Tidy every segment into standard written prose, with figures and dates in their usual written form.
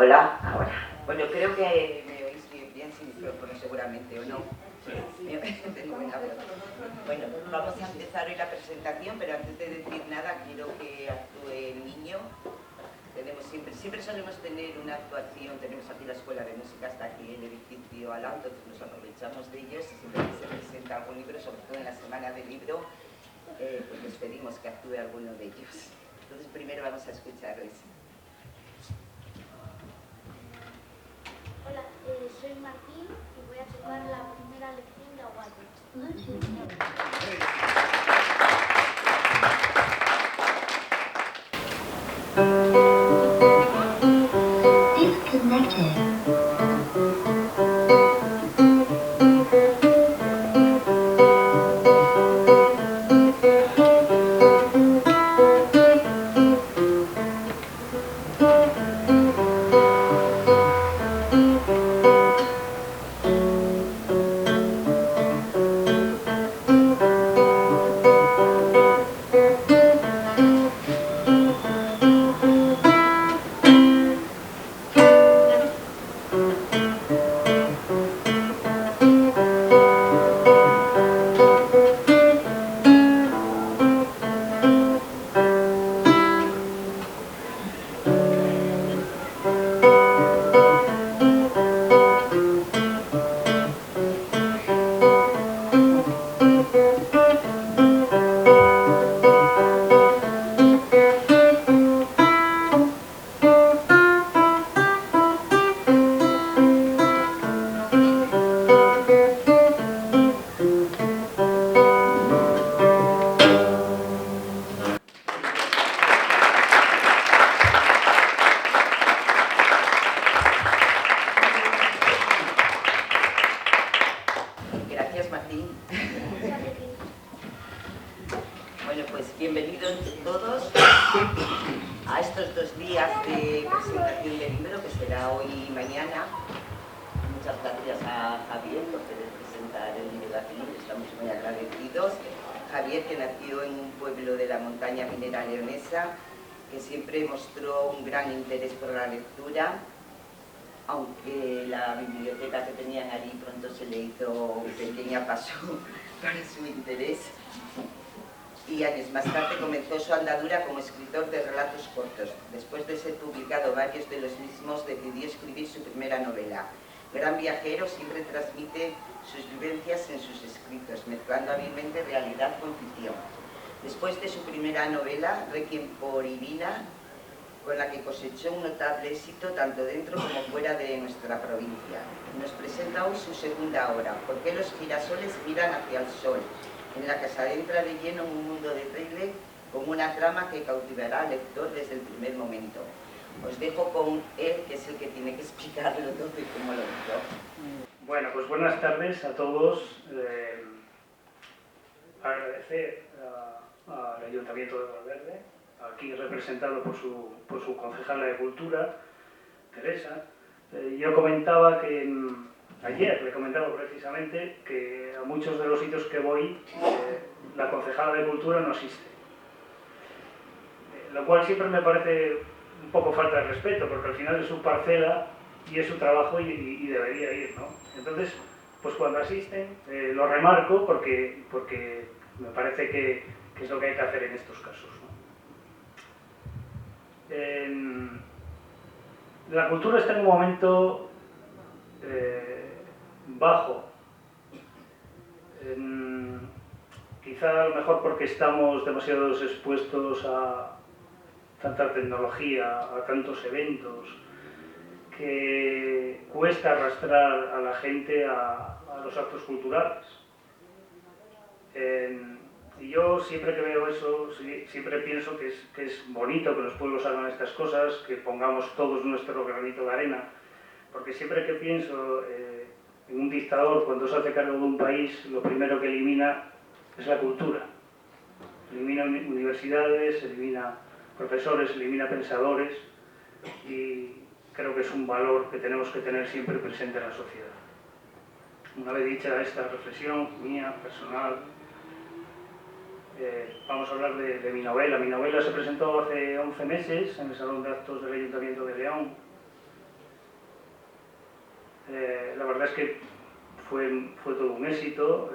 Hola, ahora. Bueno, creo que me oís bien sin micrófono seguramente, ¿o no? Tengo buena voz. Bueno, vamos a empezar hoy la presentación, pero antes de decir nada quiero que actúe el niño. Siempre solemos tener una actuación, tenemos aquí la escuela de música, hasta aquí el edificio al lado, entonces nos aprovechamos de ellos y siempre que se presenta algún libro, sobre todo en la semana del libro, pues les pedimos que actúe alguno de ellos. Entonces primero vamos a escucharles. Hola, soy Martín y voy a tocar la primera lección de Aguado. Disconnected. Gracias, Martín. Bueno, pues bienvenidos todos a estos 2 días de presentación del libro, que será hoy y mañana. Muchas gracias a Javier por querer presentar el libro aquí, estamos muy agradecidos. Javier, que nació en un pueblo de la montaña minera leonesa, que siempre mostró un gran interés por la lectura, aunque la biblioteca que tenían allí pronto se le hizo pequeña paso para su interés. Y años más tarde comenzó su andadura como escritor de relatos cortos. Después de ser publicado varios de los mismos, decidió escribir su primera novela. Gran viajero, siempre transmite sus vivencias en sus escritos, mezclando hábilmente realidad con ficción. Después de su primera novela, Requiem por Irina, con la que cosechó un notable éxito tanto dentro como fuera de nuestra provincia, nos presenta hoy su segunda obra, ¿Por qué los girasoles miran hacia el sol?, en la que se adentra de lleno en un mundo de thriller con una trama que cautivará al lector desde el primer momento. Os dejo con él, que es el que tiene que explicarlo todo y cómo lo hizo. Bueno, pues buenas tardes a todos. Agradecer al Ayuntamiento de Valverde, aquí representado por su concejala de Cultura, Teresa. Yo comentaba que ayer le comentaba precisamente que a muchos de los sitios que voy la concejala de Cultura no asiste, lo cual siempre me parece un poco falta de respeto, porque al final es su parcela y es su trabajo y debería ir, ¿no? Entonces, pues cuando asisten lo remarco porque me parece que es lo que hay que hacer en estos casos, ¿no? La cultura está en un momento bajo, quizá a lo mejor porque estamos demasiado expuestos a tanta tecnología, a tantos eventos, que cuesta arrastrar a la gente a los actos culturales. Y yo siempre que veo eso, siempre pienso que es bonito que los pueblos hagan estas cosas, que pongamos todos nuestro granito de arena, porque siempre que pienso en un dictador, cuando se hace cargo de un país, lo primero que elimina es la cultura. Elimina universidades, elimina profesores, elimina pensadores, y creo que es un valor que tenemos que tener siempre presente en la sociedad. Una vez dicha esta reflexión mía, personal, vamos a hablar de mi novela. Mi novela se presentó hace 11 meses en el Salón de Actos del Ayuntamiento de León. La verdad es que fue todo un éxito.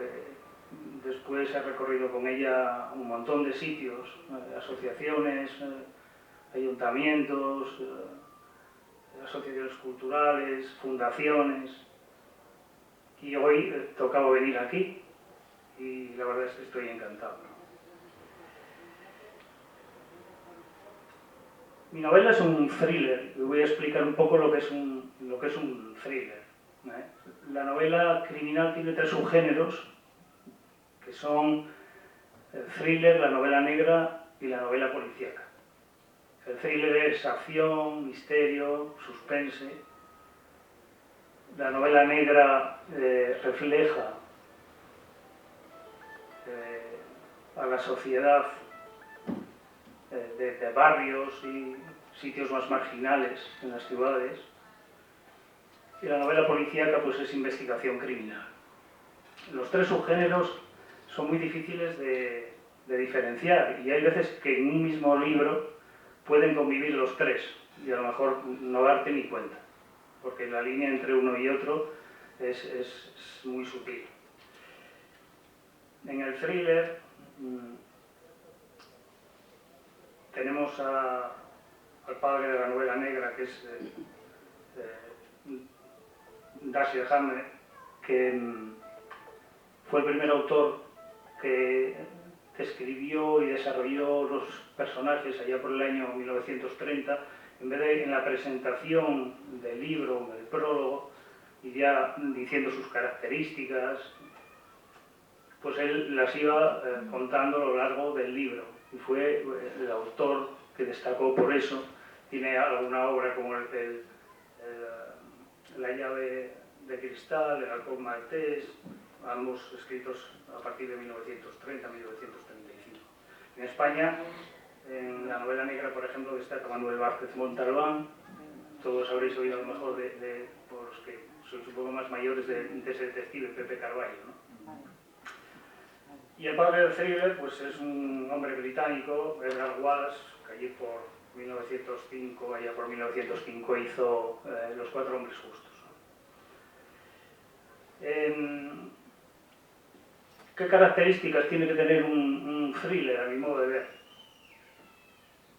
Después he recorrido con ella un montón de sitios, asociaciones, ayuntamientos, asociaciones culturales, fundaciones, y hoy tocaba venir aquí y la verdad es que estoy encantado. Mi novela es un thriller y voy a explicar un poco lo que es un thriller. La novela criminal tiene 3 subgéneros, que son el thriller, la novela negra y la novela policíaca. El thriller es acción, misterio, suspense. La novela negra refleja a la sociedad de barrios y sitios más marginales en las ciudades. Y la novela policíaca pues es investigación criminal. Los 3 subgéneros son muy difíciles de diferenciar y hay veces que en un mismo libro pueden convivir los 3 y a lo mejor no darte ni cuenta, porque la línea entre uno y otro es muy sutil. En el thriller tenemos al padre de la novela negra, que es Dashiell Hammett, que fue el primer autor que escribió y desarrolló los personajes allá por el año 1930, en vez de en la presentación del libro, del prólogo, y ya diciendo sus características, pues él las iba contando a lo largo del libro, y fue el autor que destacó por eso. Tiene alguna obra como La llave de cristal, El halcón maltés, ambos escritos a partir de 1930-1935. En España, en la novela negra, por ejemplo, destaca Manuel Vázquez Montalbán. Todos habréis oído a lo mejor por los que sois un poco más mayores, de ese detective Pepe Carvalho, ¿no? Y el padre del thriller pues es un hombre británico, Edgar Wallace, que allí por 1905, allá por 1905 hizo Los 4 hombres justos. ¿Qué características tiene que tener un thriller, a mi modo de ver?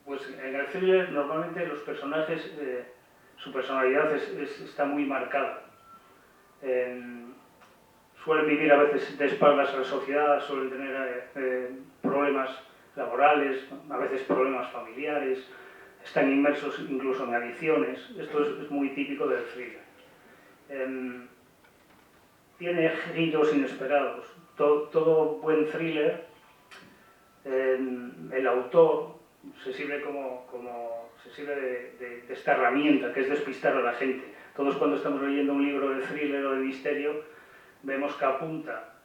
Pues en el thriller normalmente los personajes, su personalidad está muy marcada. Suelen vivir a veces de espaldas a la sociedad, suelen tener problemas laborales, a veces problemas familiares, están inmersos incluso en adicciones. Esto es muy típico del thriller. Tiene giros inesperados. Todo buen thriller, el autor se sirve de esta herramienta, que es despistar a la gente. Todos cuando estamos leyendo un libro de thriller o de misterio, vemos que apunta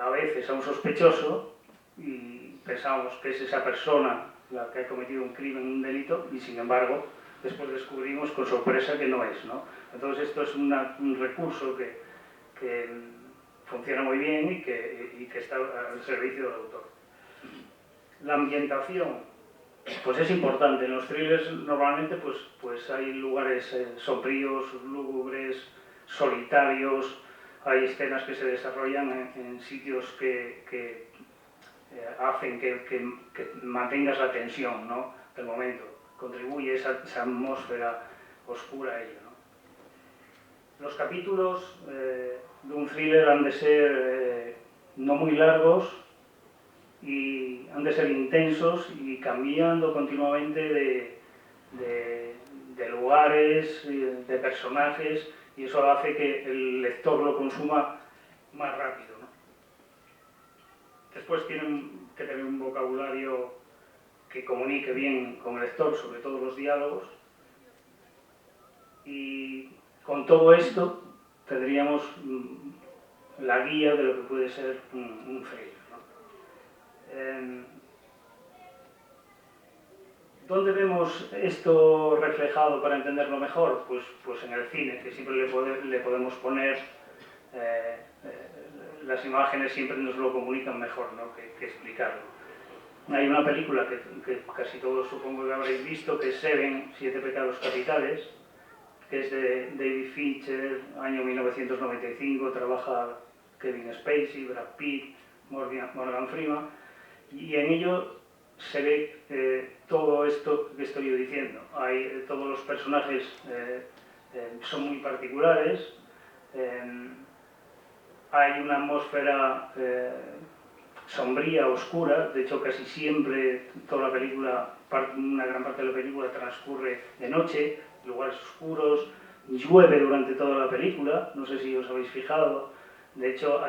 a veces a un sospechoso y pensamos que es esa persona la que ha cometido un crimen, un delito, y sin embargo después descubrimos con sorpresa que no es, ¿no? Entonces esto es un recurso que funciona muy bien y que está al servicio del autor. La ambientación pues es importante. En los thrillers normalmente pues hay lugares sombríos, lúgubres, solitarios. Hay escenas que se desarrollan en sitios que hacen que mantengas la tensión, ¿no?, del momento. Contribuye esa atmósfera oscura a ello, ¿no? Los capítulos de un thriller han de ser no muy largos y han de ser intensos y cambiando continuamente de lugares, de personajes, y eso hace que el lector lo consuma más rápido, ¿no? Después tienen que tener un vocabulario que comunique bien con el lector, sobre todo los diálogos, y con todo esto tendríamos la guía de lo que puede ser un thriller, ¿no? ¿Dónde vemos esto reflejado para entenderlo mejor? Pues en el cine, que siempre le podemos poner, las imágenes siempre nos lo comunican mejor, ¿no?, que explicarlo. Hay una película que casi todos supongo que habréis visto, que es Seven, 7 pecados capitales, que es de David Fincher, año 1995, trabaja Kevin Spacey, Brad Pitt, Morgan Freeman, y en ello se ve todo esto que estoy diciendo. Todos los personajes son muy particulares, hay una atmósfera sombría, oscura. De hecho casi siempre toda la película, una gran parte de la película transcurre de noche, lugares oscuros, llueve durante toda la película, no sé si os habéis fijado. De hecho,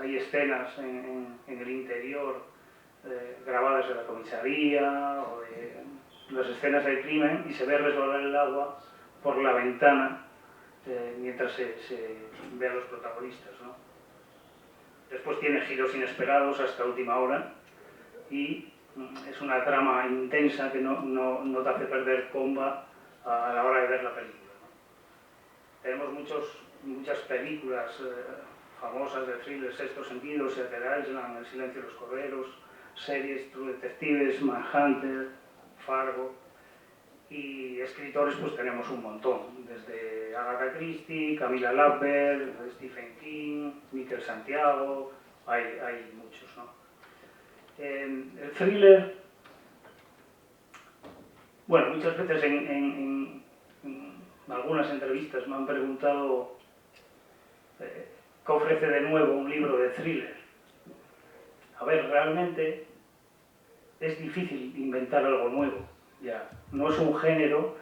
hay escenas en el interior grabadas en la comisaría o de las escenas del crimen y se ve resbalar el agua por la ventana mientras se ve a los protagonistas, ¿no? Después tiene giros inesperados hasta última hora y es una trama intensa que no te hace perder comba a la hora de ver la película, ¿no? Tenemos muchas películas famosas de thriller, Sexto Sentido, Shutter Island, El silencio de los corderos, series True Detectives, Manhunter, Fargo, y escritores pues tenemos un montón, desde Agatha Christie, Camila Lampert, Stephen King, Miquel Santiago, hay muchos, ¿no? El thriller, bueno, muchas veces en algunas entrevistas me han preguntado ¿qué ofrece de nuevo un libro de thriller? A ver, realmente es difícil inventar algo nuevo, ya. No es un género,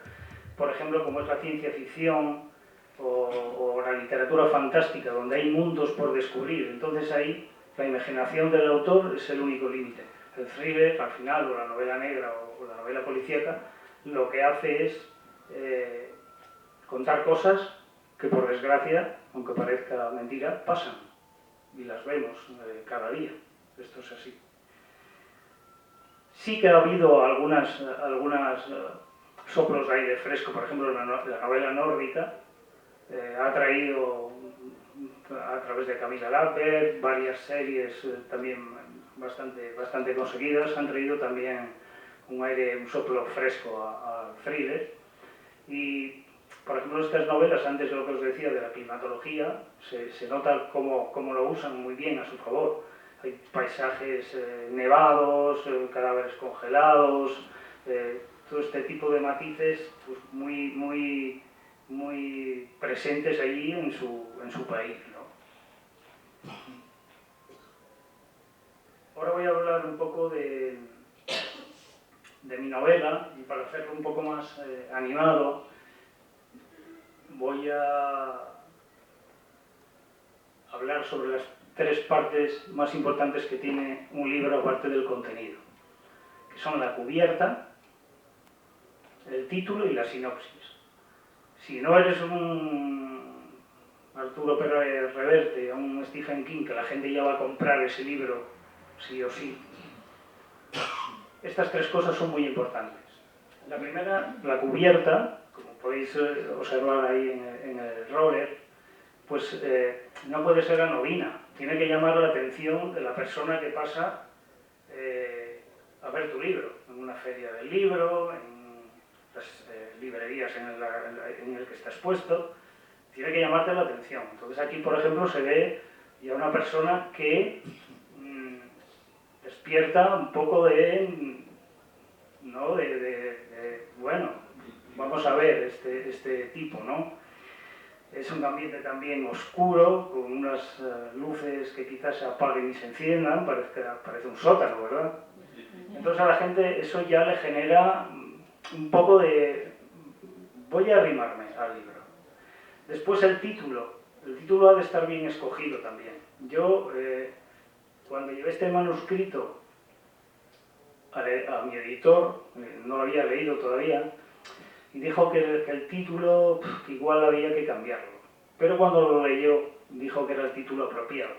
por ejemplo, como es la ciencia ficción o la literatura fantástica, donde hay mundos por descubrir. Entonces ahí la imaginación del autor es el único límite. El thriller, al final, o la novela negra o la novela policíaca, lo que hace es contar cosas que, por desgracia, aunque parezca mentira, pasan y las vemos cada día. Esto es así. Sí que ha habido algunas soplos de aire fresco, por ejemplo, la novela nórdica ha traído, a través de Camila Lampert, varias series también bastante conseguidas, han traído también un soplo fresco al thriller. Y, por ejemplo, estas novelas, antes de lo que os decía de la climatología, se nota cómo lo usan muy bien a su favor. Hay paisajes nevados, cadáveres congelados, todo este tipo de matices pues, muy presentes allí en su país, ¿no? Ahora voy a hablar un poco de mi novela, y para hacerlo un poco más animado voy a hablar sobre las 3 partes más importantes que tiene un libro aparte del contenido, que son la cubierta, el título y la sinopsis. Si no eres un Arturo Pérez Reverte o un Stephen King, que la gente ya va a comprar ese libro sí o sí, estas 3 cosas son muy importantes. La primera, la cubierta, como podéis observar ahí en el roller, pues no puede ser anodina, tiene que llamar la atención de la persona que pasa a ver tu libro, en una feria del libro, en las librerías en el que está expuesto, tiene que llamarte la atención. Entonces aquí, por ejemplo, se ve ya una persona que despierta un poco bueno, vamos a ver este tipo, ¿no? Es un ambiente también oscuro, con unas luces que quizás se apaguen y se enciendan, parece un sótano, ¿verdad? Entonces a la gente eso ya le genera un poco de... voy a arrimarme al libro. Después el título ha de estar bien escogido también. Yo, cuando llevé este manuscrito a mi editor, no lo había leído todavía, y dijo que el título igual había que cambiarlo. Pero cuando lo leyó, dijo que era el título apropiado.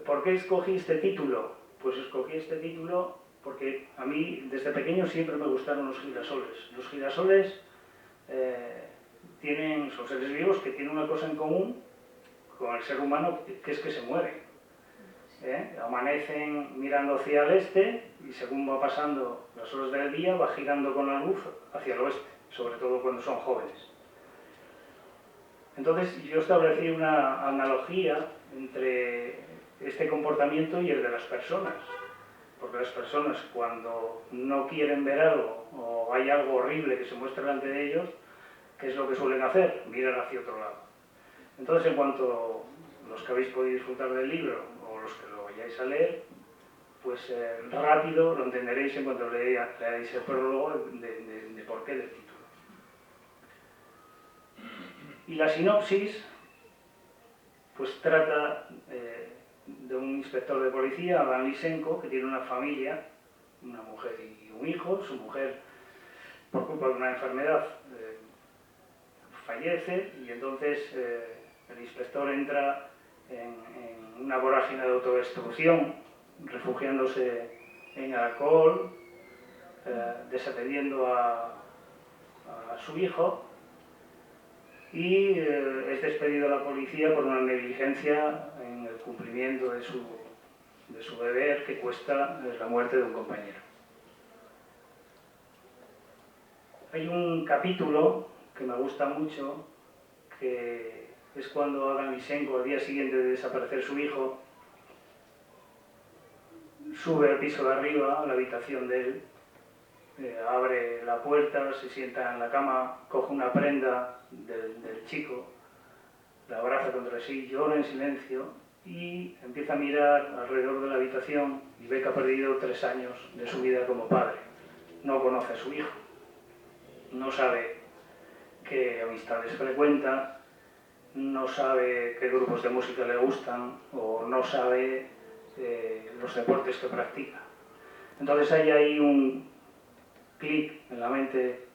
¿Por qué escogí este título? Pues escogí este título porque a mí, desde pequeño, siempre me gustaron los girasoles. Los girasoles son seres vivos que tienen una cosa en común con el ser humano, que es que se mueren. Amanecen mirando hacia el este y según va pasando las horas del día va girando con la luz hacia el oeste. sobre todo cuando son jóvenes. Entonces yo establecí una analogía entre este comportamiento y el de las personas, porque las personas cuando no quieren ver algo o hay algo horrible que se muestra delante de ellos, ¿qué es lo que suelen hacer? Mirar hacia otro lado. Entonces, en cuanto los que habéis podido disfrutar del libro o los que lo vayáis a leer, pues rápido lo entenderéis en cuanto leáis el prólogo de por qué del título. Y la sinopsis pues trata de un inspector de policía, Adam Lysenko, que tiene una familia, una mujer y un hijo. Su mujer, por culpa de una enfermedad, fallece, y entonces el inspector entra en una vorágine de autodestrucción, refugiándose en el alcohol, desatendiendo a su hijo, y es despedido de la policía por una negligencia en el cumplimiento de su deber, que cuesta la muerte de un compañero. Hay un capítulo que me gusta mucho, que es cuando Adam Lysenko, al día siguiente de desaparecer su hijo, sube al piso de arriba, a la habitación de él, abre la puerta, se sienta en la cama, coge una prenda del chico, la abraza contra sí, llora en silencio y empieza a mirar alrededor de la habitación y ve que ha perdido 3 años de su vida como padre. No conoce a su hijo, no sabe qué amistades frecuenta, no sabe qué grupos de música le gustan o no sabe los deportes que practica. Entonces hay ahí un clic en la mente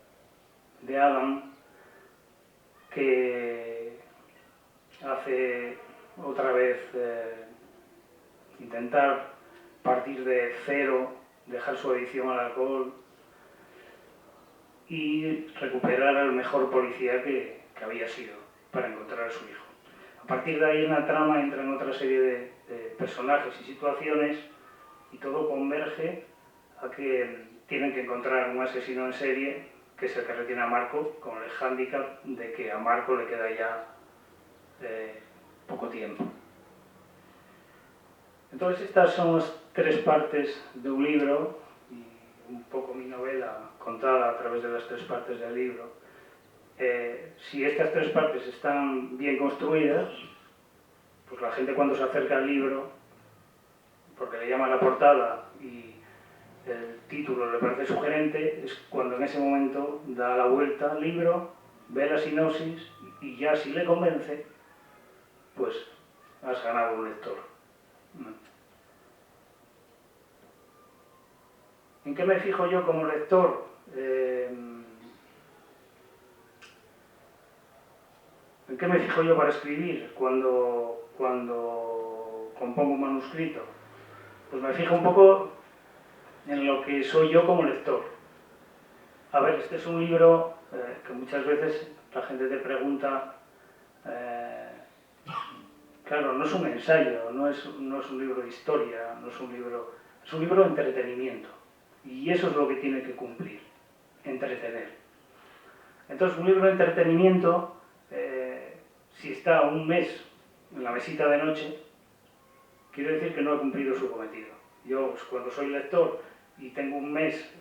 de Adam que hace otra vez intentar partir de cero, dejar su adicción al alcohol y recuperar al mejor policía que había sido para encontrar a su hijo. A partir de ahí en la trama entran otra serie de personajes y situaciones y todo converge a que tienen que encontrar un asesino en serie, que es el que retiene a Marco, con el hándicap de que a Marco le queda ya poco tiempo. Entonces estas son las 3 partes de un libro, y un poco mi novela contada a través de las 3 partes del libro. Si estas 3 partes están bien construidas, pues la gente cuando se acerca al libro, porque le llama la portada y el título le parece sugerente, es cuando en ese momento da la vuelta al libro, ve la sinopsis y ya si le convence, pues has ganado un lector. ¿En qué me fijo yo como lector? ¿En qué me fijo yo para escribir cuando compongo un manuscrito? Pues me fijo un poco en lo que soy yo como lector. A ver, este es un libro que muchas veces la gente te pregunta, claro, no es un ensayo, no es un libro de historia, es un libro de entretenimiento. Y eso es lo que tiene que cumplir, entretener. Entonces, un libro de entretenimiento, si está un mes en la mesita de noche, quiere decir que no ha cumplido su cometido. Yo, pues, cuando soy lector y tengo un mes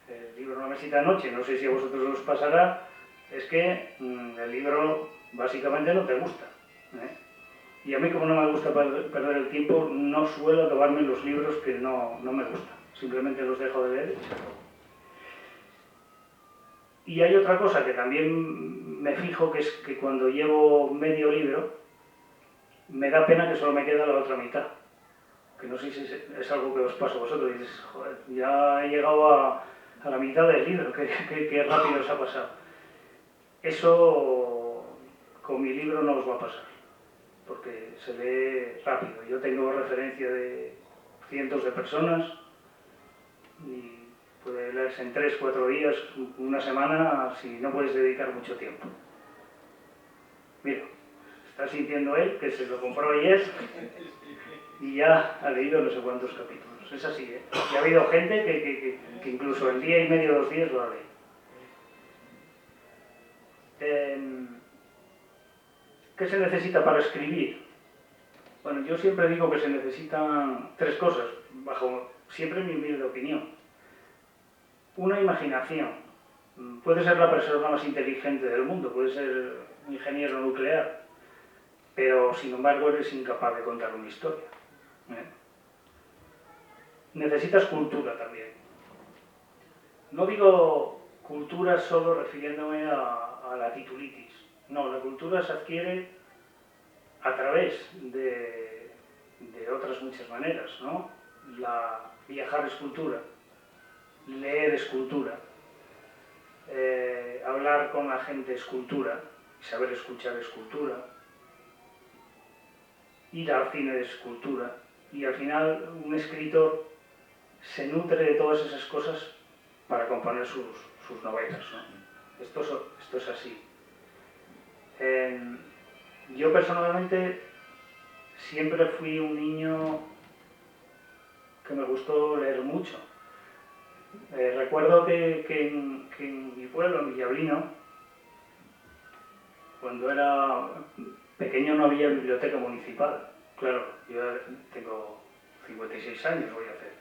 el libro en la mesita de noche, no sé si a vosotros os pasará, es que el libro básicamente no te gusta, ¿eh? Y a mí, como no me gusta perder el tiempo, no suelo acabarme los libros que no me gustan. Simplemente los dejo de leer. Y hay otra cosa que también me fijo, que es que cuando llevo medio libro, me da pena que solo me queda la otra mitad. Que no sé si es algo que os pasa a vosotros. Y dices, joder, ya he llegado a la mitad del libro, qué rápido se ha pasado. Eso con mi libro no os va a pasar, porque se lee rápido. Yo tengo referencia de cientos de personas y puede leerse en 3-4 días, una semana, si no puedes dedicar mucho tiempo. Mira, está sintiendo él que se lo compró ayer y ya ha leído no sé cuántos capítulos. Es así, ¿eh? Y ha habido gente que incluso el día y medio, 2 días lo ha leído. ¿Qué se necesita para escribir? Bueno, yo siempre digo que se necesitan tres cosas, bajo siempre mi humilde opinión. Una, imaginación. Puede ser la persona más inteligente del mundo, puede ser ingeniero nuclear, pero sin embargo eres incapaz de contar una historia. Necesitas cultura también. No digo cultura solo refiriéndome a la titulitis. No, la cultura se adquiere a través de otras muchas maneras, ¿no? Viajar es cultura, leer es cultura, hablar con la gente es cultura, saber escuchar es cultura, ir al cine es cultura, y al final un escritor se nutre de todas esas cosas para componer sus novelas, ¿no? Esto es así. Yo personalmente siempre fui un niño que me gustó leer mucho. Recuerdo que en mi pueblo, en Villablino, cuando era pequeño no había biblioteca municipal. Claro, yo tengo 56 años, voy a hacer.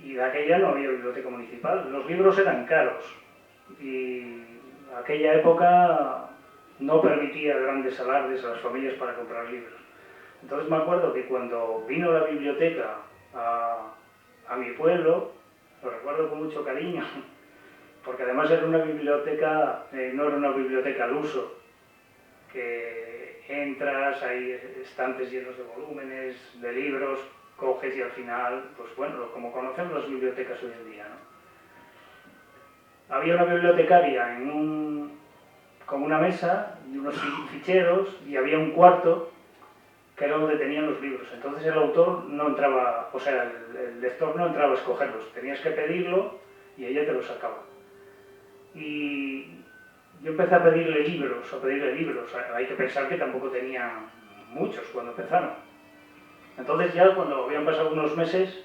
Y de aquella no había biblioteca municipal. Los libros eran caros y aquella época no permitía grandes alardes a las familias para comprar libros. Entonces me acuerdo que cuando vino la biblioteca a mi pueblo, lo recuerdo con mucho cariño, porque además era una biblioteca, no era una biblioteca al uso, que entras, hay estantes llenos de volúmenes, de libros, coges y al final, pues bueno, como conocemos las bibliotecas hoy en día, ¿no? Había una bibliotecaria con una mesa y unos ficheros y había un cuarto que era donde tenían los libros. Entonces el autor no entraba, o sea, el lector no entraba a escogerlos, tenías que pedirlo y ella te los sacaba. Y yo empecé a pedirle libros. Hay que pensar que tampoco tenía muchos cuando empezaron. Entonces ya cuando habían pasado unos meses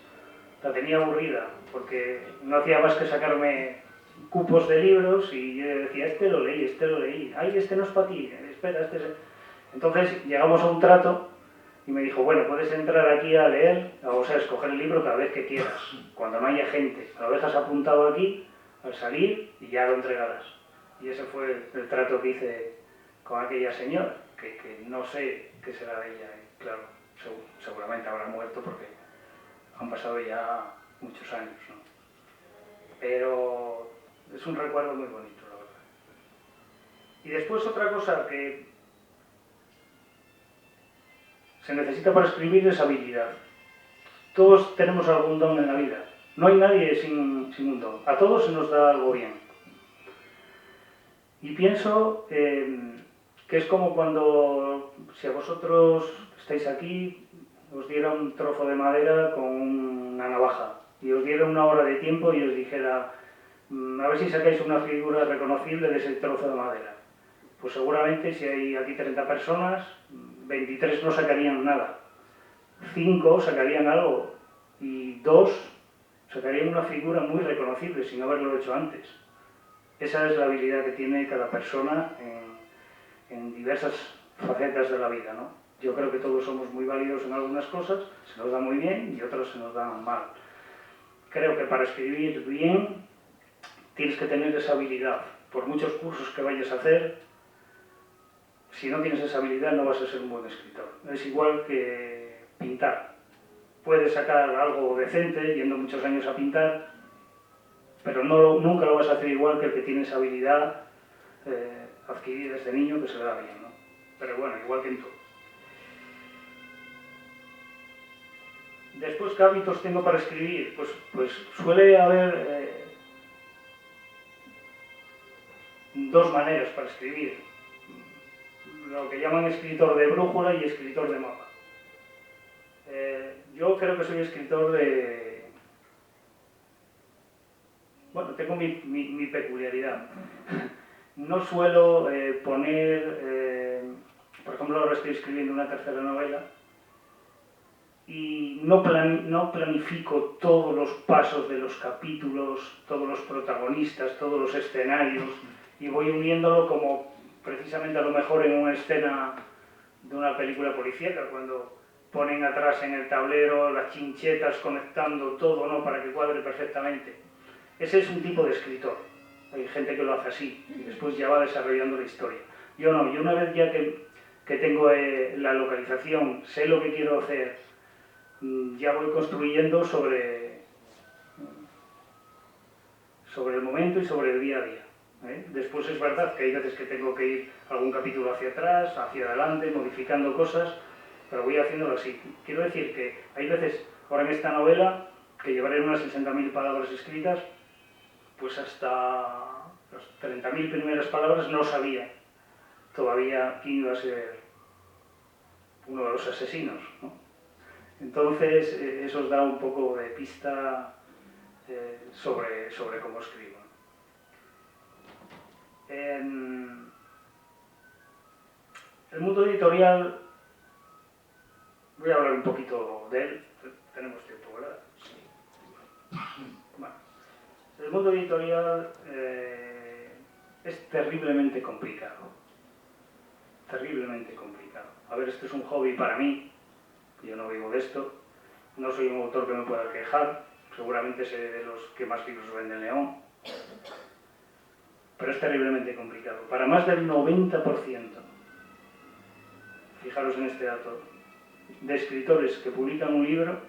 la tenía aburrida, porque no hacía más que sacarme cupos de libros y yo decía, este lo leí, ay, este no es para ti, espera, este es... Entonces llegamos a un trato y me dijo, bueno, puedes entrar aquí a leer, o sea, escoger el libro cada vez que quieras, cuando no haya gente, lo dejas apuntado aquí, al salir y ya lo entregarás. Y ese fue el trato que hice con aquella señora, que no sé qué será de ella, claro, seguramente habrá muerto porque han pasado ya muchos años, ¿no? Pero es un recuerdo muy bonito, la verdad. Y después otra cosa que se necesita para escribir es habilidad. Todos tenemos algún don en la vida. No hay nadie sin un don. A todos se nos da algo bien. Y pienso que es como cuando, si a vosotros estáis aquí, os diera un trozo de madera con una navaja y os diera una hora de tiempo y os dijera, a ver si sacáis una figura reconocible de ese trozo de madera. Pues seguramente si hay aquí 30 personas, 23 no sacarían nada, 5 sacarían algo y 2 sacarían una figura muy reconocible sin haberlo hecho antes. Esa es la habilidad que tiene cada persona en diversas facetas de la vida, ¿no? Yo creo que todos somos muy válidos en algunas cosas, se nos da muy bien y otras se nos dan mal. Creo que para escribir bien tienes que tener esa habilidad. Por muchos cursos que vayas a hacer, si no tienes esa habilidad no vas a ser un buen escritor. Es igual que pintar. Puedes sacar algo decente yendo muchos años a pintar, pero nunca lo vas a hacer igual que el que tiene esa habilidad adquirida desde niño que se le da bien, ¿no? Pero bueno, igual que en todo. Después, ¿qué hábitos tengo para escribir? Pues suele haber dos maneras para escribir. Lo que llaman escritor de brújula y escritor de mapa. Yo creo que soy escritor de... Bueno, tengo mi peculiaridad. No suelo poner... por ejemplo, ahora estoy escribiendo una tercera novela y no planifico todos los pasos de los capítulos, todos los protagonistas, todos los escenarios y voy uniéndolo como precisamente a lo mejor en una escena de una película policíaca, cuando ponen atrás en el tablero las chinchetas conectando todo, ¿no?, para que cuadre perfectamente. Ese es un tipo de escritor. Hay gente que lo hace así y después ya va desarrollando la historia. Yo no, yo una vez ya que tengo la localización, sé lo que quiero hacer, ya voy construyendo sobre el momento y sobre el día a día. Después es verdad que hay veces que tengo que ir algún capítulo hacia atrás, hacia adelante, modificando cosas, pero voy haciéndolo así. Quiero decir que hay veces, ahora en esta novela, que llevaré unas 60.000 palabras escritas, pues hasta las 30.000 primeras palabras no sabía todavía quién iba a ser uno de los asesinos, ¿no? Entonces, eso os da un poco de pista sobre cómo escribo. En el mundo editorial, voy a hablar un poquito de él, tenemos tiempo, ¿verdad? Sí. Bueno, el mundo editorial es terriblemente complicado. Terriblemente complicado. A ver, esto es un hobby para mí, yo no vivo de esto, no soy un autor que me pueda quejar, seguramente seré de los que más libros vende en León, pero es terriblemente complicado. Para más del 90%, fijaros en este dato, de escritores que publican un libro,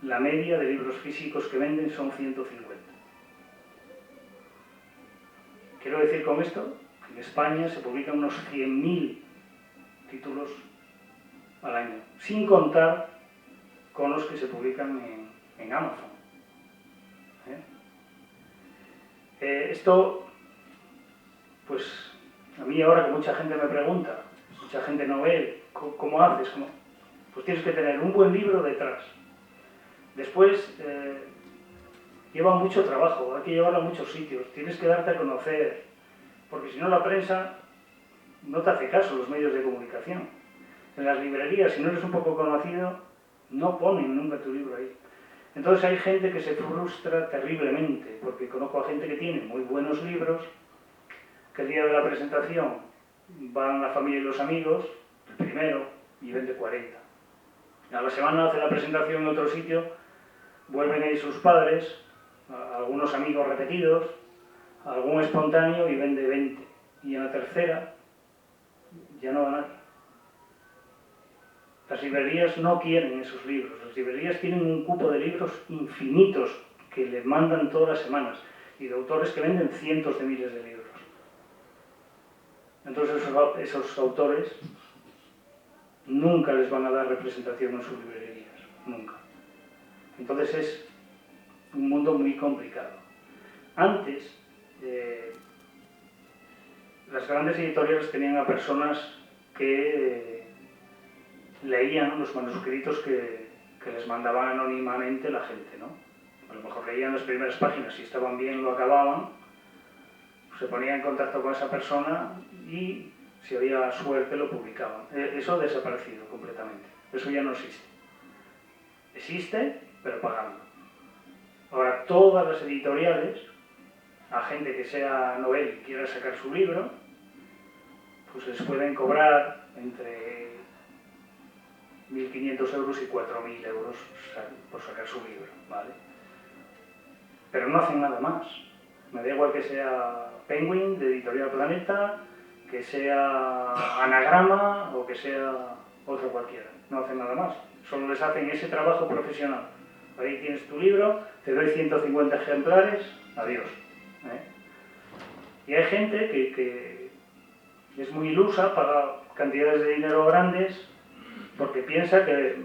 la media de libros físicos que venden son 150. Quiero decir con esto que en España se publican unos 100.000 títulos al año, sin contar con los que se publican en Amazon. Esto, pues, a mí ahora que mucha gente me pregunta, mucha gente no ve, ¿cómo haces? Pues tienes que tener un buen libro detrás. Después, lleva mucho trabajo, hay que llevarlo a muchos sitios, tienes que darte a conocer, porque si no la prensa no te hace caso, los medios de comunicación. En las librerías, si no eres un poco conocido, no ponen nunca tu libro ahí. Entonces hay gente que se frustra terriblemente, porque conozco a gente que tiene muy buenos libros, que el día de la presentación van la familia y los amigos, el primero, y vende 40. A la semana hace la presentación en otro sitio, vuelven ahí sus padres, algunos amigos repetidos, algún espontáneo y vende 20. Y en la tercera ya no va nadie. Las librerías no quieren esos libros, las librerías tienen un cupo de libros infinitos que les mandan todas las semanas y de autores que venden cientos de miles de libros. Entonces esos autores nunca les van a dar representación en sus librerías, nunca. Entonces es un mundo muy complicado. Antes, las grandes editoriales tenían a personas que leían los manuscritos que les mandaban anónimamente la gente, ¿no? A lo mejor leían las primeras páginas, si estaban bien lo acababan, se ponían en contacto con esa persona y si había suerte lo publicaban. Eso ha desaparecido completamente, eso ya no existe. Existe, pero pagando. Ahora, todas las editoriales, a gente que sea novel y quiera sacar su libro, pues les pueden cobrar entre 1.500 euros y 4.000 euros por sacar su libro, ¿vale? Pero no hacen nada más. Me da igual que sea Penguin, de Editorial Planeta, que sea Anagrama o que sea otro cualquiera. No hacen nada más. Solo les hacen ese trabajo profesional. Ahí tienes tu libro, te doy 150 ejemplares, adiós. Y hay gente que es muy ilusa, paga cantidades de dinero grandes, porque piensa que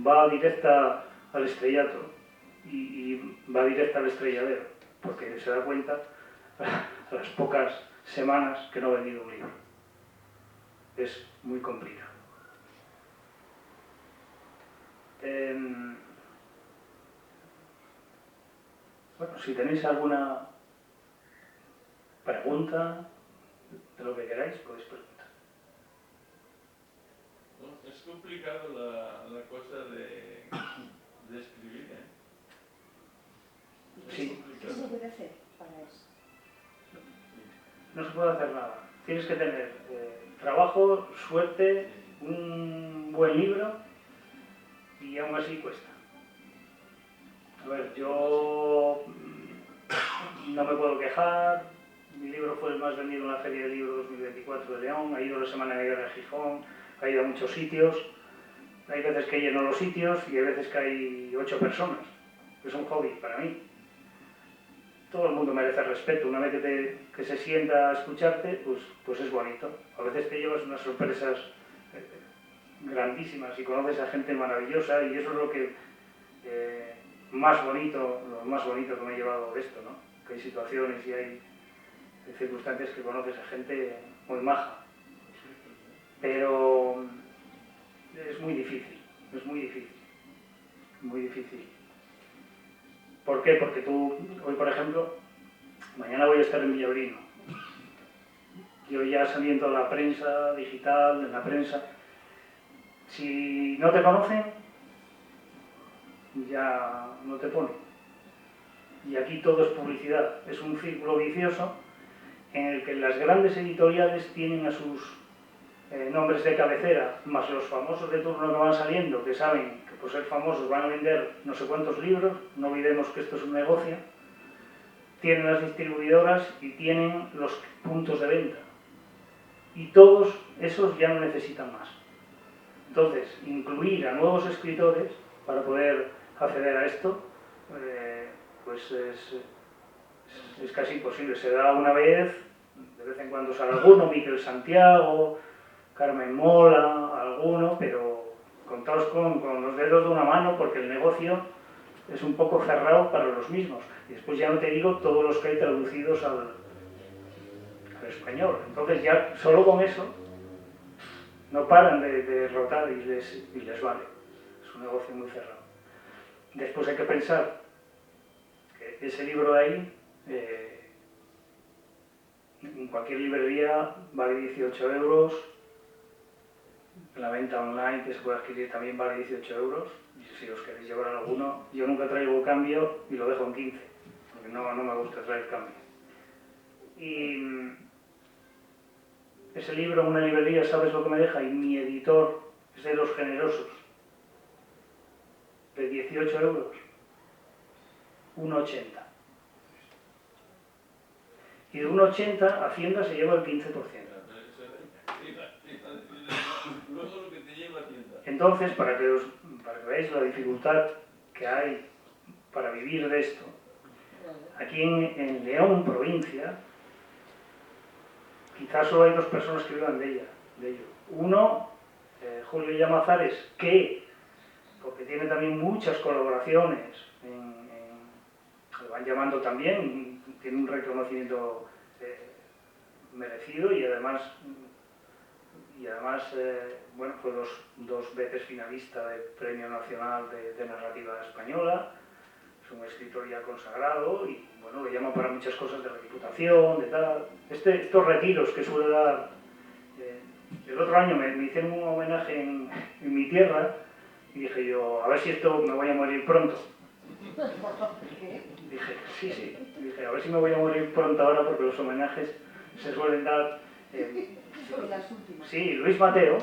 va directa al estrellato y va directa al estrelladero, porque se da cuenta a las pocas semanas que no ha vendido un libro. Es muy complicado. Bueno, si tenéis alguna pregunta de lo que queráis, podéis preguntar. Bueno, es complicado la cosa de escribir, ¿eh? Sí. ¿Qué se puede hacer para eso? no se puede hacer nada. Tienes que tener trabajo, suerte, un buen libro y aún así cuesta. A ver, yo no me puedo quejar. Mi libro fue el más vendido en la Feria del Libro 2024 de León. Ha ido la Semana Negra de Gijón, ha ido a muchos sitios. Hay veces que lleno los sitios y hay veces que hay 8 personas. Es un hobby para mí. Todo el mundo merece respeto. Una vez que se sienta a escucharte, pues es bonito. A veces te llevas unas sorpresas grandísimas y conoces a gente maravillosa y eso es lo que lo más bonito que me he llevado de esto, ¿no? Que hay situaciones y hay circunstancias que conoces a gente muy maja. Pero es muy difícil. Muy difícil. ¿Por qué? Porque tú, hoy por ejemplo, mañana voy a estar en Villablino. Yo ya salí en toda la prensa, digital, en la prensa. Si no te conocen, ya no te ponen. Y aquí todo es publicidad. Es un círculo vicioso en el que las grandes editoriales tienen a sus nombres de cabecera, más los famosos de turno que van saliendo, que saben que por ser famosos van a vender no sé cuántos libros, no olvidemos que esto es un negocio, tienen las distribuidoras y tienen los puntos de venta. Y todos esos ya no necesitan más. Entonces, incluir a nuevos escritores para poder acceder a esto, pues es casi imposible. Se da una vez, de vez en cuando sale alguno, Miquel Santiago, Carmen Mola, alguno, pero contaos con los dedos de una mano porque el negocio es un poco cerrado para los mismos. Y después ya no te digo todos los que hay traducidos al español. Entonces ya solo con eso no paran de rotar y les vale. Es un negocio muy cerrado. Después hay que pensar que ese libro de ahí en cualquier librería vale 18 euros. La venta online que se puede adquirir también vale 18 euros. Y si os queréis llevar alguno, yo nunca traigo cambio y lo dejo en 15, porque no me gusta traer cambio. Y ese libro en una librería, ¿sabes lo que me deja? Y mi editor es de los generosos, de 18 euros, 1,80. Y de 1,80 Hacienda se lleva el 15%. Entonces, para que veáis la dificultad que hay para vivir de esto, aquí en León, provincia, quizás solo hay 2 personas que vivan de ello. Uno, Julio Llamazares, que, porque tiene también muchas colaboraciones, le van llamando también, tiene un reconocimiento merecido y además bueno, fue 2 veces finalista del Premio Nacional de Narrativa Española. Es un escritor ya consagrado y bueno, lo llaman para muchas cosas de la Diputación, de tal. Estos retiros que suele dar. El otro año me hicieron un homenaje en mi tierra y dije yo, a ver si esto me voy a morir pronto. Dije, sí. Dije, a ver si me voy a morir pronto ahora porque los homenajes se suelen dar. Sí, Luis Mateo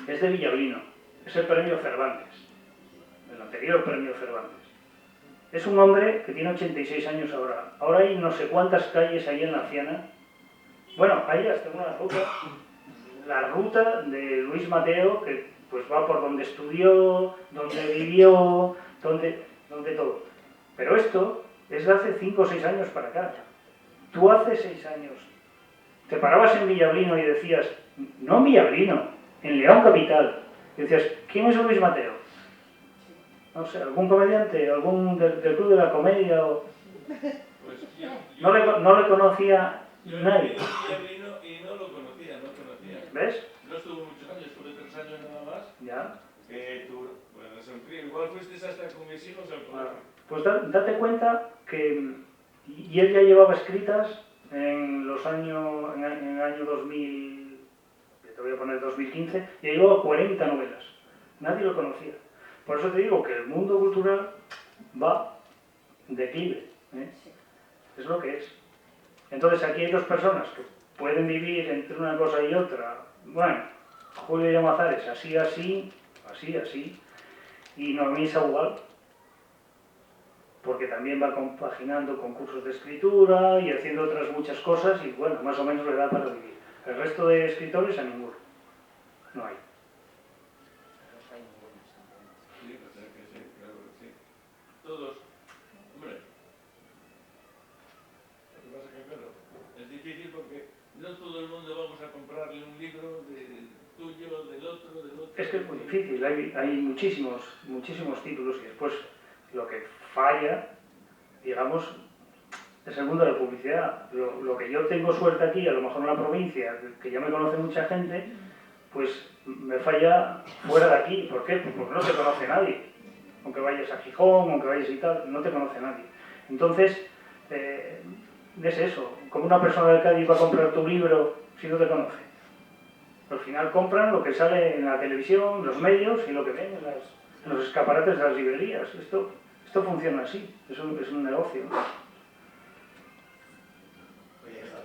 es de Villablino, es el premio Cervantes, el anterior premio Cervantes. Es un hombre que tiene 86 años ahora. Ahora hay no sé cuántas calles ahí en la Ciana. Bueno, hay hasta una ruta, la ruta de Luis Mateo, que pues va por donde estudió, donde vivió, donde todo. Pero esto es de hace 5 o 6 años para acá. Tú hace 6 años te parabas en Villablino y decías, no en Villablino, en León capital. Y decías, ¿quién es Luis Mateo? No sé, algún comediante, algún del Club de la Comedia o... Pues no le conocía nadie. Yo vino y no lo conocía. ¿Ves? No estuvo muchos años, estuve 3 años nada más. Ya. Igual fuiste hasta con mis hijos al colegio. Pues date cuenta que... Y él ya llevaba escritas en el año 2000, te voy a poner 2015, ya llevaba 40 novelas. Nadie lo conocía. Por eso te digo que el mundo cultural va en declive. Es lo que es. Entonces aquí hay dos personas que pueden vivir entre una cosa y otra. Bueno, Julio Llamazares, así, así, así, así, y Noemí Sabugal, porque también va compaginando con cursos de escritura y haciendo otras muchas cosas y bueno, más o menos le da para vivir. El resto de escritores a ninguno. No hay. Los hay ningunos, entonces. Sí, o sea que sí, claro que sí. Todos, hombre, lo que pasa es que claro, es difícil porque no todo el mundo vamos a comprarle un libro tuyo, del otro, del otro. Es que es muy difícil, hay muchísimos títulos y después lo que falla, digamos, es el mundo de la publicidad. Lo que yo tengo suerte aquí, a lo mejor en la provincia, que ya me conoce mucha gente, pues me falla fuera de aquí. ¿Por qué? Pues porque no te conoce nadie. Aunque vayas a Gijón, aunque vayas y tal, no te conoce nadie. Entonces, es eso. Como una persona de Cádiz va a comprar tu libro si no te conoce? Al final compran lo que sale en la televisión, los medios y lo que ven en los escaparates de las librerías. Esto funciona así, es un negocio.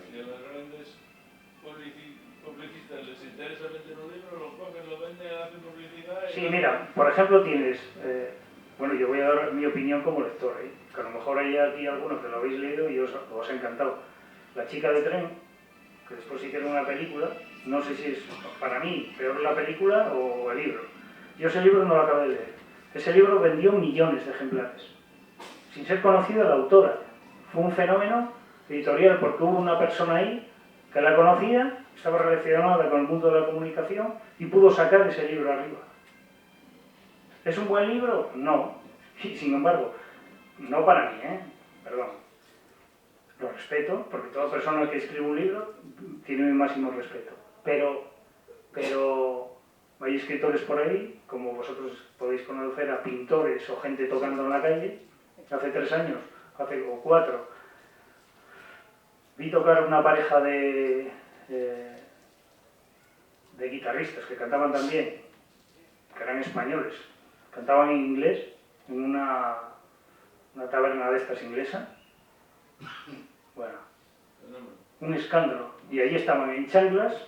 Si a los grandes publicistas les interesa vender un libro, lo cogen, lo venden, hacen publicidad y... Sí, mira, por ejemplo tienes, bueno, yo voy a dar mi opinión como lector, que a lo mejor hay aquí algunos que lo habéis leído y os ha encantado. La chica de tren, que después hicieron una película, no sé si es para mí peor la película o el libro. Yo ese libro no lo acabé de leer. Ese libro vendió millones de ejemplares, sin ser conocida la autora. Fue un fenómeno editorial porque hubo una persona ahí que la conocía, estaba relacionada con el mundo de la comunicación y pudo sacar ese libro arriba. ¿Es un buen libro? No. Y sin embargo, no para mí, perdón. Lo respeto, porque toda persona que escribe un libro tiene mi máximo respeto. Pero hay escritores por ahí, como vosotros podéis conocer a pintores o gente tocando en la calle. Hace 3 años, o 4, vi tocar una pareja de guitarristas que cantaban también, que eran españoles, cantaban en inglés en una taberna de estas inglesa. Bueno, un escándalo. Y ahí estaban en chanclas,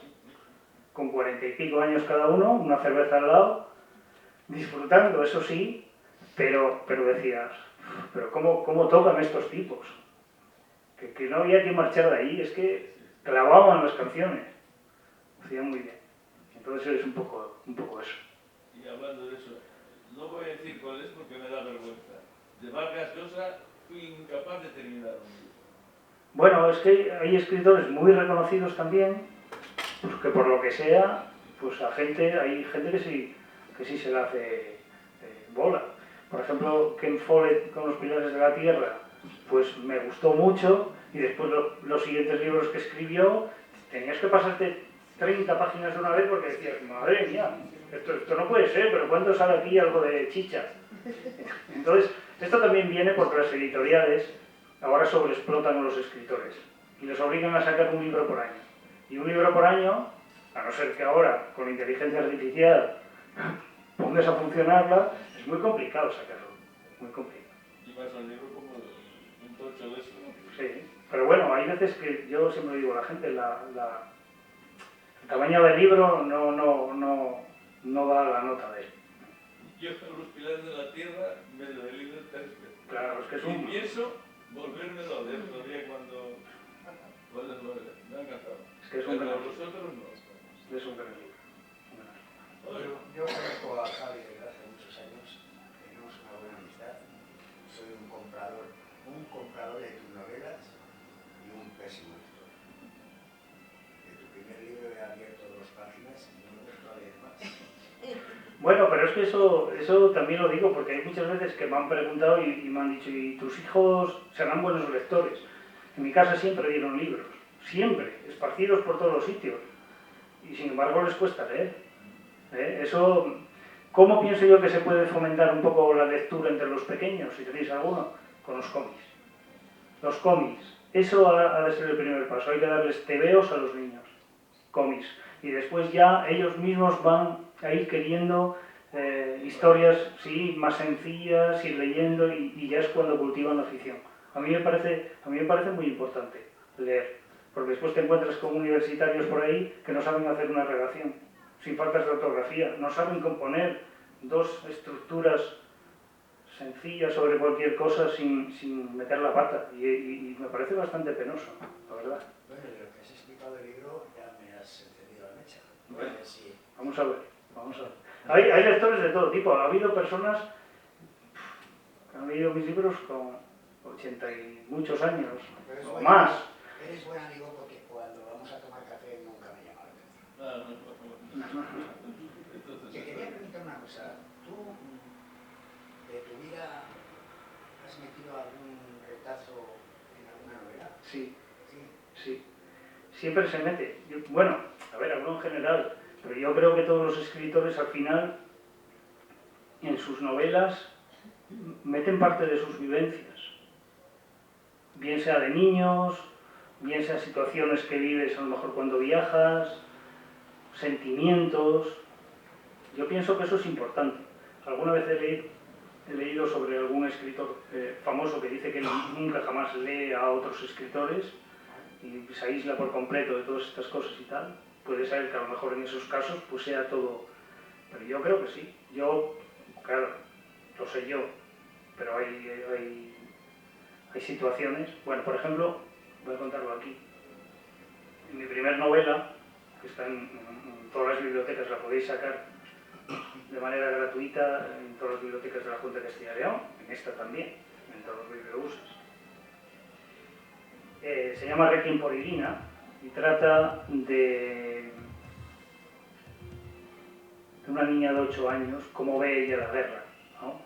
con 40 y pico años cada uno, una cerveza al lado, disfrutando, eso sí, pero decías, pero ¿cómo tocan estos tipos? Que no había que marchar de ahí, es que clavaban las canciones, hacían muy bien. Entonces es un poco eso. Y hablando de eso, no voy a decir cuál es porque me da vergüenza. De Vargas Llosa fui incapaz de terminar un libro. Bueno, es que hay escritores muy reconocidos también, pues que por lo que sea, pues hay gente que sí se le hace bola. Por ejemplo, Ken Follett con Los Pilares de la Tierra, pues me gustó mucho, y después los siguientes libros que escribió, tenías que pasarte 30 páginas de una vez porque decías, madre mía, esto no puede ser, pero ¿cuándo sale aquí algo de chicha? Entonces, esto también viene porque las editoriales ahora sobreexplotan a los escritores y les obligan a sacar un libro por año. Y un libro por año, a no ser que ahora con inteligencia artificial pongas a funcionarla, es muy complicado sacarlo, muy complicado. Y más un libro como un tocho de eso. Sí, pero bueno, hay veces que yo siempre digo a la gente, el tamaño del libro no da la nota de él. Yo con Los Pilares de la Tierra me lo he leído 3 veces. Claro, es que es Y pienso volvérmelo a leer todavía cuando me ha encantado. Es que es un Pero gran los otros no. Es un gran libro. Yo conozco a Javi desde hace muchos años, tenemos una buena amistad. Soy un comprador de tus novelas y un pésimo lector. De tu primer libro he abierto 2 páginas y no me gusta leer más. Bueno, pero es que eso también lo digo porque hay muchas veces que me han preguntado y me han dicho, ¿y tus hijos serán buenos lectores? En mi casa siempre dieron libros, siempre, esparcidos por todos los sitios. Y sin embargo les cuesta leer. Eso, ¿cómo pienso yo que se puede fomentar un poco la lectura entre los pequeños, si tenéis alguno? Con los cómics. Los cómics, eso ha de ser el primer paso, hay que darles tebeos a los niños, cómics. Y después ya ellos mismos van a ir queriendo historias sí, más sencillas, ir leyendo y ya es cuando cultivan la afición. A mí me parece muy importante. leer. Porque después te encuentras con universitarios por ahí que no saben hacer una redacción, sin faltas de ortografía, no saben componer dos estructuras sencillas sobre cualquier cosa sin meter la pata. Y me parece bastante penoso, la verdad. Bueno, de lo que has explicado del libro ya me has encendido la mecha. Bueno, Sí. vamos a ver, vamos a ver. Hay lectores de todo tipo. Ha habido personas que han leído mis libros con 80 y muchos años, o más. Eres buen amigo porque cuando vamos a tomar café nunca me llama la atención. Entonces, Te quería preguntar una cosa. ¿Tú de tu vida has metido algún retazo en alguna novela? Sí, Sí. sí. Siempre se mete. Bueno, a ver, hablo en general, pero yo creo que todos los escritores al final, en sus novelas, meten parte de sus vivencias. Bien sea de niños, bien sea situaciones que vives a lo mejor cuando viajas, sentimientos. Yo pienso que eso es importante. Alguna vez he leído sobre algún escritor famoso que dice que nunca jamás lee a otros escritores y se aísla por completo de todas estas cosas y tal. Puede ser que a lo mejor en esos casos pues sea todo... Pero yo creo que sí. Yo, claro, lo sé yo, pero hay situaciones... Bueno, por ejemplo, voy a contarlo aquí. En mi primer novela, que está en todas las bibliotecas, la podéis sacar de manera gratuita en todas las bibliotecas de la Junta de Castilla y León, en esta también, en todos los bibliobús. Se llama Requiem por Irina y trata de una niña de 8 años, cómo ve ella la guerra, ¿no?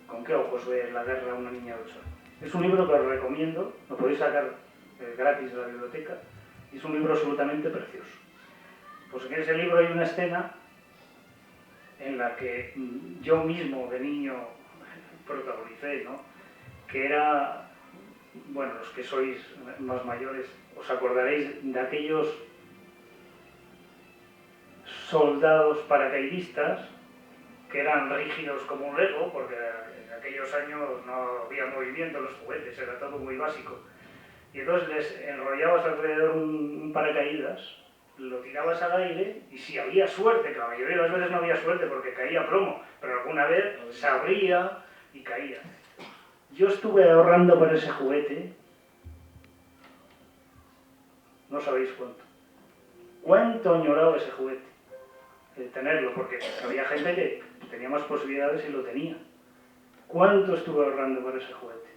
¿Con qué ojos ve la guerra una niña de 8 años? Es un libro que os recomiendo, lo podéis sacar gratis de la biblioteca, y es un libro absolutamente precioso. Pues en ese libro hay una escena en la que yo mismo de niño protagonicé, ¿no? Que era, bueno, los que sois más mayores os acordaréis de aquellos soldados paracaidistas que eran rígidos como un Lego, porque en aquellos años no había movimiento en los juguetes, era todo muy básico. Y entonces les enrollabas alrededor un paracaídas, lo tirabas al aire y si había suerte, que la mayoría de las veces no había suerte porque caía plomo, pero alguna vez se abría y caía. Yo estuve ahorrando para ese juguete, no sabéis cuánto. ¿Cuánto añoraba ese juguete? Tenerlo, porque había gente que tenía más posibilidades y lo tenía. ¿Cuánto estuve ahorrando para ese juguete?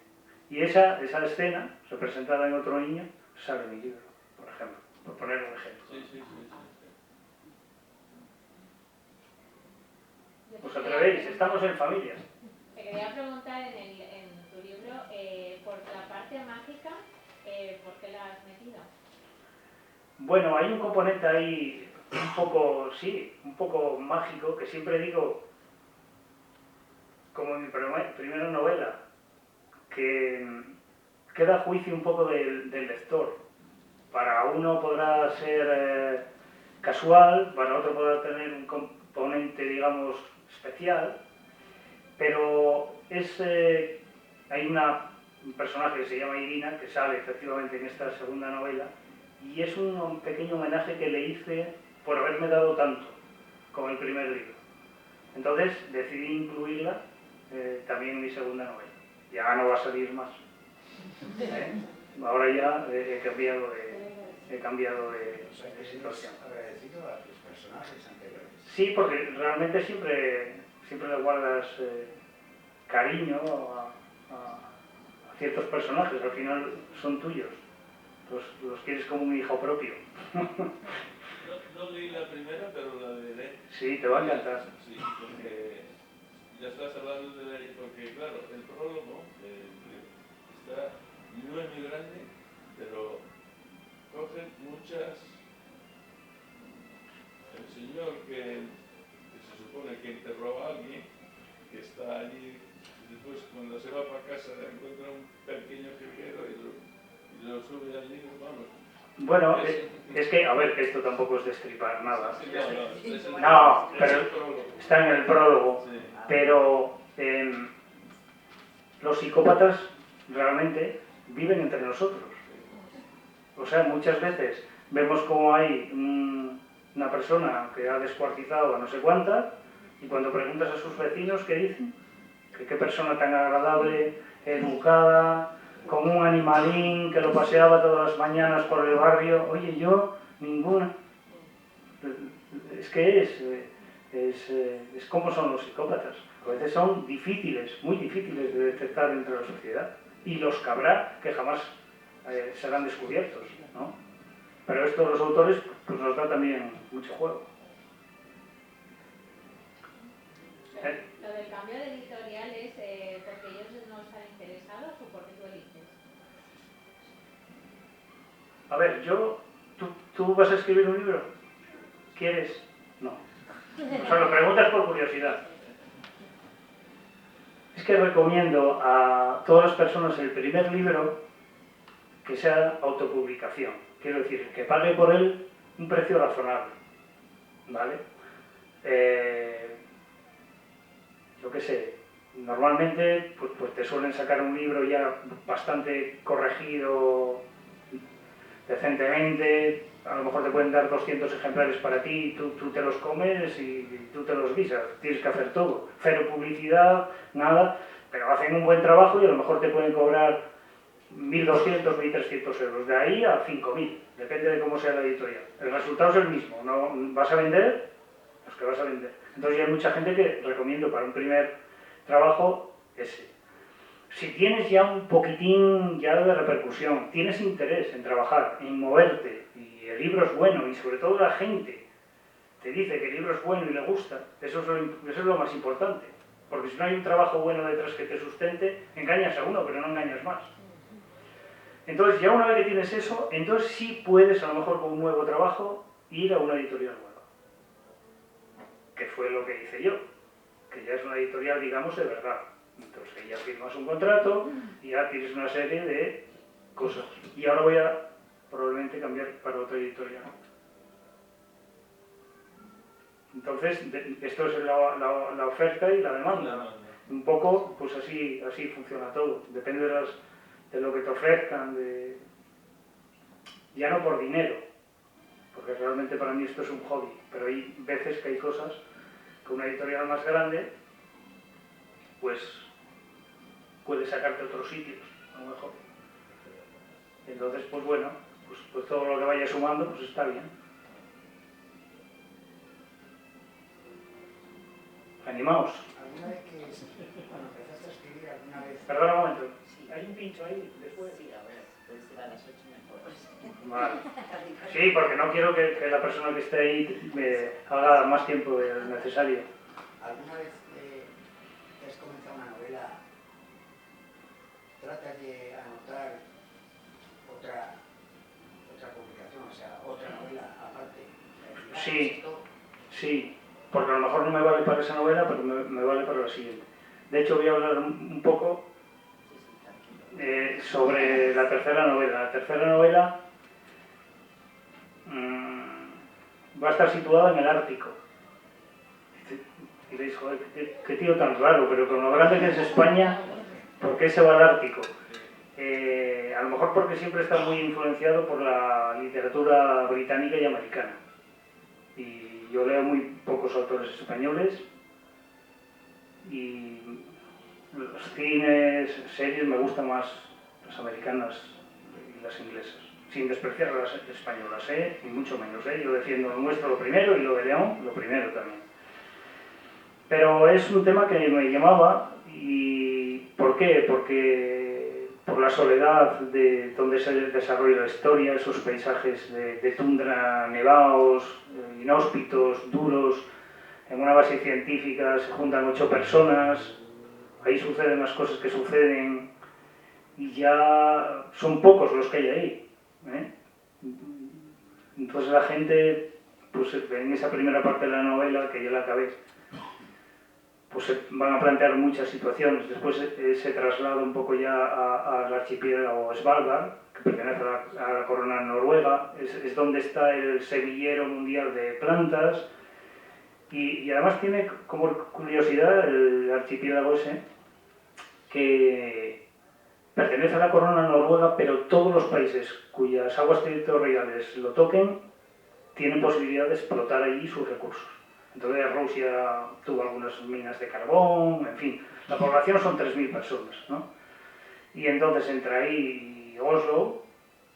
Y esa escena, representada en otro niño, sale en mi libro, por ejemplo, por poner un ejemplo. sí. ¿Os atrevéis? Estamos en familia. Te quería preguntar en tu libro, por la parte mágica, ¿por qué la has metido? Bueno, hay un componente ahí un poco, sí, un poco mágico, que siempre digo, como en mi primera novela, que queda a juicio un poco del lector. Para uno podrá ser casual, para otro podrá tener un componente, digamos, especial, pero hay un personaje que se llama Irina, que sale efectivamente en esta segunda novela, y es un pequeño homenaje que le hice por haberme dado tanto con el primer libro. Entonces decidí incluirla también en mi segunda novela. Ya no va a salir más. Ahora ya he cambiado de situación. Agradecido a tus personajes anteriores. Sí, porque realmente siempre le guardas cariño a ciertos personajes, al final son tuyos. Los quieres como un hijo propio. No leí la primera, pero la leeré. Sí, te va a encantar. Sí, porque ya estás hablando de la... Porque claro, el prólogo está muy grande, pero coge muchas... El señor que se supone que enterró a alguien, que está allí, después cuando se va para casa encuentra un pequeño jilguero y lo sube al libro, vamos. Bueno, es que, a ver, que esto tampoco es destripar nada. Sí, No, pero está en el prólogo. Sí. Pero los psicópatas realmente viven entre nosotros. O sea, muchas veces vemos como hay una persona que ha descuartizado a no sé cuántas, y cuando preguntas a sus vecinos, ¿qué dicen? Que qué persona tan agradable, educada, con un animalín que lo paseaba todas las mañanas por el barrio. Oye, yo, ninguna. Es que es como son los psicópatas. A veces son difíciles, muy difíciles de detectar dentro de la sociedad. Y los que habrá que jamás serán descubiertos, ¿no? Pero esto los autores pues, nos da también mucho juego. Lo del cambio de editorial es porque ellos no están interesados o porque tú eliges. A ver, ¿tú vas a escribir un libro? ¿Quieres? No. O sea, lo preguntas por curiosidad. Es que recomiendo a todas las personas el primer libro que sea autopublicación. Quiero decir, que pague por él un precio razonable. ¿Vale? Yo qué sé, normalmente pues te suelen sacar un libro ya bastante corregido decentemente, a lo mejor te pueden dar 200 ejemplares para ti, tú te los comes y tú te los guisas, tienes que hacer todo, cero publicidad, nada, pero hacen un buen trabajo y a lo mejor te pueden cobrar 1.200, 1.300 euros, de ahí a 5.000, depende de cómo sea la editorial. El resultado es el mismo, ¿no? ¿Vas a vender? Los que vas a vender. Entonces hay mucha gente que recomiendo para un primer trabajo ese. Si tienes ya un poquitín ya de repercusión, tienes interés en trabajar, en moverte, y el libro es bueno, y sobre todo la gente te dice que el libro es bueno y le gusta, eso es lo más importante. Porque si no hay un trabajo bueno detrás que te sustente, engañas a uno, pero no engañas más. Entonces ya una vez que tienes eso, entonces sí puedes a lo mejor con un nuevo trabajo ir a una editorial nueva. Que fue lo que hice yo, que ya es una editorial, digamos, de verdad. Entonces ya firmas un contrato y ya tienes una serie de cosas. Y ahora voy a probablemente cambiar para otra editorial. Entonces, esto es la oferta y la demanda. Un poco, pues así funciona todo. Depende de lo que te ofrezcan, ya no por dinero, porque realmente para mí esto es un hobby, pero hay veces que hay cosas que una editorial más grande pues puede sacarte a otros sitios, a lo mejor. Entonces, pues bueno, pues todo lo que vaya sumando pues está bien. Animaos. ¿Alguna vez cuando empezaste a escribir, alguna vez... Perdona un momento. Sí. ¿Hay un pincho ahí después? Sí, ahora, puede ser a las 8 mejor. Vale. Sí, porque no quiero que la persona que esté ahí me haga más tiempo del necesario. ¿Alguna vez que has comenzado una novela, tratas de anotar otra publicación, o sea, otra novela aparte? Sí, porque a lo mejor no me vale para esa novela, pero me vale para la siguiente. De hecho, voy a hablar un poco sobre la tercera novela. La tercera novela va a estar situada en el Ártico. Y diréis, joder, qué tío tan raro, pero con lo grande que es España, ¿por qué se va al Ártico? A lo mejor porque siempre está muy influenciado por la literatura británica y americana. Y yo leo muy pocos autores españoles y los cines, series, me gustan más las americanas y las inglesas. Sin despreciar a las españolas, ni mucho menos. Yo defiendo lo nuestro lo primero y lo de León lo primero también. Pero es un tema que me llamaba y ¿por qué? Porque por la soledad de donde se desarrolla la historia, esos paisajes de tundra nevados, inhóspitos, duros, en una base científica se juntan 8 personas, ahí suceden las cosas que suceden y ya son pocos los que hay ahí. Entonces la gente, pues en esa primera parte de la novela, que ya la acabé, pues se van a plantear muchas situaciones. Después se traslada un poco ya al archipiélago Svalbard, que pertenece a la corona noruega, es donde está el semillero mundial de plantas, y además tiene como curiosidad el archipiélago ese, que pertenece a la corona noruega, pero todos los países cuyas aguas territoriales lo toquen tienen posibilidad de explotar allí sus recursos. Entonces Rusia tuvo algunas minas de carbón, en fin, la población son 3.000 personas, ¿no? Y entonces entre ahí y Oslo,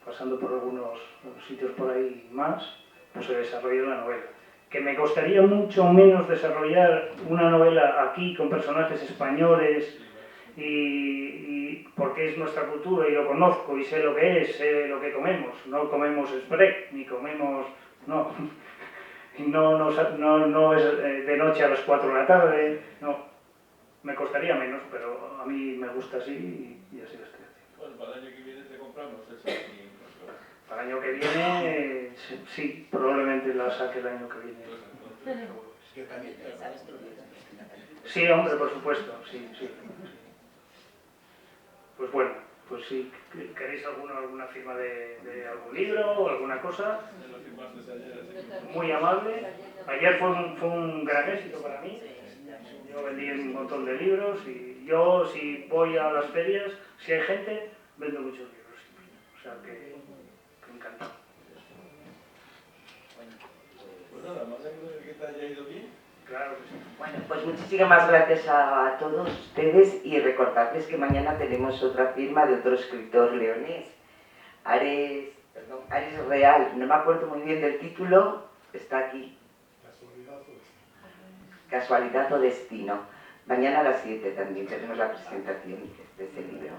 pasando por algunos sitios por ahí más, pues se desarrolla la novela. Que me costaría mucho menos desarrollar una novela aquí con personajes españoles y porque es nuestra cultura y lo conozco y sé lo que es, sé lo que comemos. No comemos Sprek, ni comemos... no, no es de noche a las 4 de la tarde, no. Me costaría menos, pero a mí me gusta así y así lo estoy haciendo. Bueno, para el año que viene te compramos esa aquí. Para el año que viene, sí, probablemente la saque el año que viene. Yo también. ¿Sabes tu libro? Sí, hombre, por supuesto, sí. Pues bueno, pues si queréis alguna firma de algún libro o alguna cosa, Lo firmaste ayer, así. muy amable. Ayer fue un gran éxito para mí. Yo vendí un montón de libros y yo, si voy a las ferias, si hay gente, vendo muchos libros siempre. O sea que encantado. Pues nada, me alegro de que te haya ido bien. Claro que sí. Bueno, pues muchísimas gracias a todos ustedes y recordarles que mañana tenemos otra firma de otro escritor leonés, Ares Real. No me acuerdo muy bien del título, está aquí. Casualidad o destino. Mañana a las 7 también tenemos la presentación de este libro.